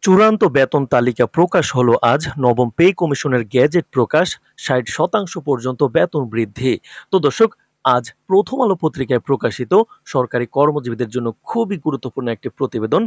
চূড়ান্ত বেতন তালিকা প্রকাশ হলো আজ। নবম পে কমিশনের গেজেট প্রকাশ। ৬০% পর্যন্ত বেতন বৃদ্ধি। তো দর্শক, আজ প্রথম আলো পত্রিকায় প্রকাশিত সরকারি কর্মজীবীদের জন্য খুবই গুরুত্বপূর্ণ একটি প্রতিবেদন।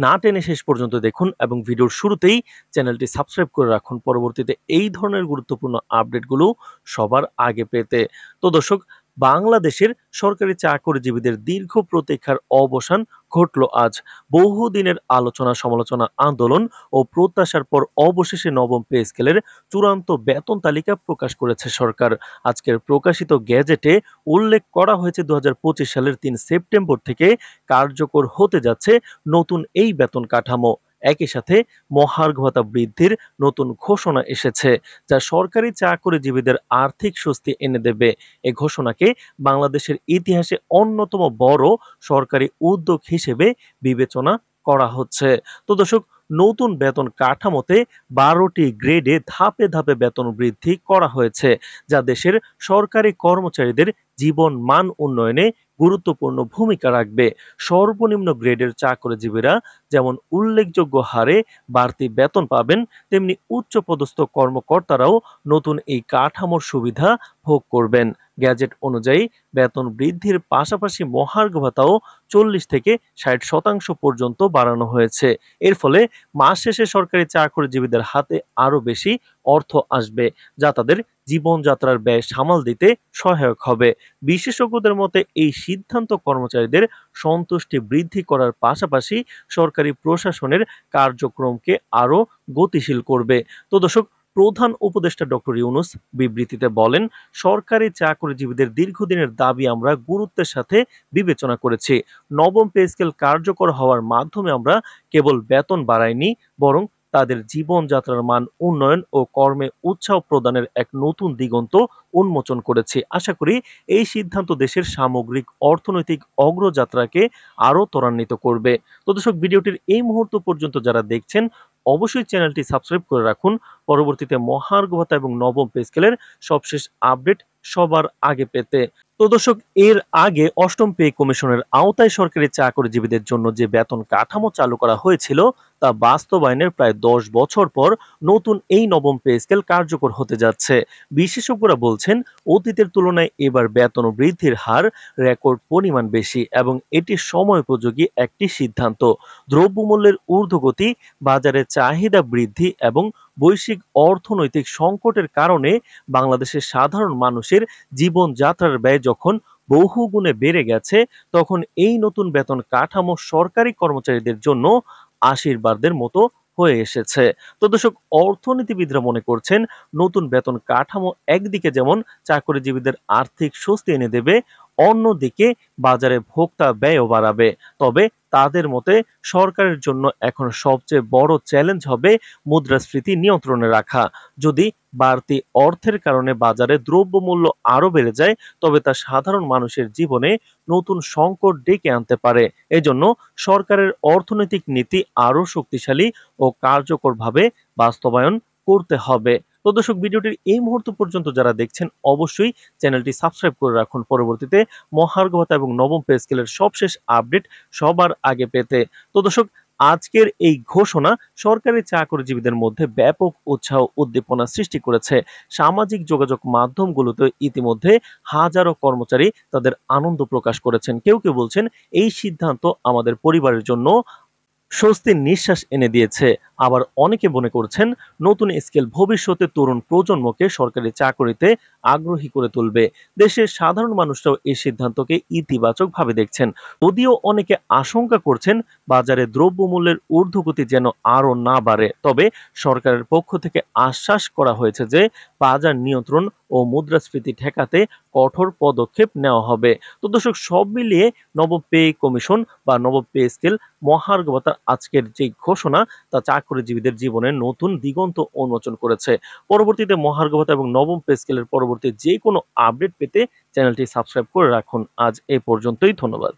না টেনে শেষ পর্যন্ত দেখুন এবং ভিডিওর শুরুতেই চ্যানেলটি সাবস্ক্রাইব করে রাখুন পরবর্তীতে এই ধরনের গুরুত্বপূর্ণ আপডেটগুলো সবার আগে পেতে। তো দর্শক, বাংলাদেশের সরকারি চাকরিজীবীদের দীর্ঘ প্রতীক্ষার অবসান ঘটল আজ। বহুদিনের আলোচনা সমালোচনা আন্দোলন ও প্রত্যাশার পর অবশেষে নবম পে স্কেলের চূড়ান্ত বেতন তালিকা প্রকাশ করেছে সরকার। আজকের প্রকাশিত গেজেটে উল্লেখ করা হয়েছে ২০২৫ সালের ৩ সেপ্টেম্বর থেকে কার্যকর হতে যাচ্ছে নতুন এই বেতন কাঠামো। একই সাথে মহার্ঘ ভাতা বৃদ্ধির নতুন ঘোষণা এসেছে, যা সরকারি চাকরিজীবীদের আর্থিক স্বস্তি এনে দেবে। এ ঘোষণাকে বাংলাদেশের ইতিহাসে অন্যতম বড় সরকারি উদ্যোগ হিসেবে বিবেচনা করা হচ্ছে। তো দর্শক, নতুন বেতন কাঠামোতে ১২টি গ্রেডে ধাপে ধাপে বেতন বৃদ্ধি করা হয়েছে, যা দেশের সরকারি কর্মচারীদের জীবন মান উন্নয়নে গুরুত্বপূর্ণ ভূমিকা রাখবে। সর্বনিম্ন গ্রেডের চাকরিজীবীরা যেমন উল্লেখযোগ্য হারে বাড়তি বেতন পাবেন, তেমনি উচ্চপদস্থ কর্মকর্তারাও নতুন এই কাঠামোর সুবিধা ভোগ করবেন। গ্যাজেট অনুযায়ী বেতন বৃদ্ধির পাশাপাশি মহার্ঘ ভাতাও ৪০ থেকে ৬০% পর্যন্ত বাড়ানো হয়েছে। এর ফলে মাস শেষে সরকারি চাকরিজীবীদের হাতে আরো বেশি অর্থ আসবে, যা তাদের জীবনযাত্রার ব্যয় সামাল দিতে সহায়ক হবে। বিশেষজ্ঞদের মতে এই সিদ্ধান্ত কর্মচারীদের সন্তুষ্টি বৃদ্ধি করার পাশাপাশি সরকারি প্রশাসনের কার্যক্রমকে আরো গতিশীল করবে। তো দর্শক, প্রধান উপদেষ্টা ডক্টর ইউনূস বিবৃতিতে বলেন, সরকারি চাকরিজীবীদের দীর্ঘদিনের দাবি আমরা গুরুত্বের সাথে বিবেচনা করেছি। নবম পে স্কেল কার্যকর হওয়ার মাধ্যমে আমরা কেবল বেতন বাড়াইনি, বরং তাদের জীবনযাত্রার মান উন্নয়ন ও কর্মে উৎসাহ প্রদানের এক নতুন দিগন্ত উন্মোচন করেছি। আশা করি এই সিদ্ধান্ত দেশের সামগ্রিক অর্থনৈতিক অগ্রযাত্রাকে আরো ত্বরান্বিত করবে। তো দর্শক, ভিডিওটির এই মুহূর্ত পর্যন্ত যারা দেখছেন অবশ্যই চ্যানেলটি সাবস্ক্রাইব করে রাখুন পরবর্তীতে মহার্ঘ ভাতা এবং নবম পে স্কেলের সবশেষ আপডেট সবার আগে পেতে। তো দর্শক, এর আগে অষ্টম পে কমিশনের আওতায় সরকারি চাকরিজীবীদের জন্য যে বেতন কাঠামো চালু করা হয়েছিল তা বাস্তবায়নের প্রায় ১০ বছর পর নতুন এই নবম পে স্কেল কার্যকর হতে যাচ্ছে। বিশেষজ্ঞরা বলছেন, অতীতের তুলনায় এবার বেতন বৃদ্ধির হার রেকর্ড পরিমাণ বেশি এবং এটি সময়োপযোগী একটি সিদ্ধান্ত। দ্রব্যমূল্যের ঊর্ধ্বগতি, বাজারে চাহিদা বৃদ্ধি এবং বৈশ্বিক অর্থনৈতিক সংকটের কারণে বাংলাদেশের সাধারণ মানুষের জীবনযাত্রার ব্যয় যখন বহুগুণে বেড়ে গেছে, তখন এই নতুন বেতন কাঠামো সরকারি কর্মচারীদের জন্য আশীর্বাদের মতো হয়ে এসেছে। তো দর্শক, অর্থনীতিবিদরা মনে করছেন, নতুন বেতন কাঠামো একদিকে যেমন চাকরিজীবীদের আর্থিক স্বস্তি এনে দেবে, অন্যদিকে বাজারে ভোক্তা ব্যয়ও বাড়াবে। তবে তাদের মতে সরকারের জন্য এখন সবচেয়ে বড় চ্যালেঞ্জ হবে মুদ্রাস্ফীতি নিয়ন্ত্রণে রাখা। যদি বাড়তি অর্থের কারণে বাজারে দ্রব্যমূল্য আরো বেড়ে যায়, তবে তা সাধারণ মানুষের জীবনে নতুন সংকট ডেকে আনতে পারে। এজন্য সরকারের অর্থনৈতিক নীতি আরো শক্তিশালী ও কার্যকরভাবে বাস্তবায়ন করতে হবে। তো দর্শক, ভিডিওটির এই মুহূর্ত পর্যন্ত যারা দেখছেন অবশ্যই চ্যানেলটি সাবস্ক্রাইব করে রাখুন পরবর্তীতে মহার্ঘ ভাতা এবং নবম পে স্কেলের সবশেষ আপডেট সবার আগে পেতে। তো দর্শক, আজকের এই ঘোষণা সরকারি চাকরিজীবীদের মধ্যে ব্যাপক উৎসাহ উদ্দীপনা সৃষ্টি করেছে। সামাজিক যোগাযোগ মাধ্যমগুলোতে ইতিমধ্যে হাজারো কর্মচারী তাদের আনন্দ প্রকাশ করেছেন। কেউ কেউ বলছেন, এই সিদ্ধান্ত আমাদের পরিবারের জন্য স্বস্তির নিঃশ্বাস এনে দিয়েছে। আবার অনেকে মনে করছেন, নতুন স্কেল ভবিষ্যতে তরুণ প্রজন্মকে সরকারি চাকরিতে আগ্রহী করে তুলবে। দেশের সাধারণ মানুষরাও এই সিদ্ধান্তকে ইতিবাচক ভাবে দেখছেন। যদিও অনেকে আশঙ্কা করছেন বাজারে দ্রব্যমূল্যের ঊর্ধ্বগতি যেন আরো না বাড়ে, তবে সরকারের পক্ষ থেকে আশ্বাস করা হয়েছে যে বাজার নিয়ন্ত্রণ ও মুদ্রাস্ফীতি ঠেকাতে কঠোর পদক্ষেপ নেওয়া হবে। তো দর্শক, সব মিলিয়ে নবম পে কমিশন বা নবম পে স্কেল মহার্ঘ ভাতার আজকের যে ঘোষণা তা চাকরিজীবীদের জীবনে নতুন দিগন্ত উন্মোচন করেছে। পরবর্তীতে মহার্ঘ ভাতা এবং নবম পে স্কেলের পরবর্তী যে কোনো আপডেট পেতে চ্যানেলটি সাবস্ক্রাইব করে রাখুন। আজ এ পর্যন্তই, ধন্যবাদ।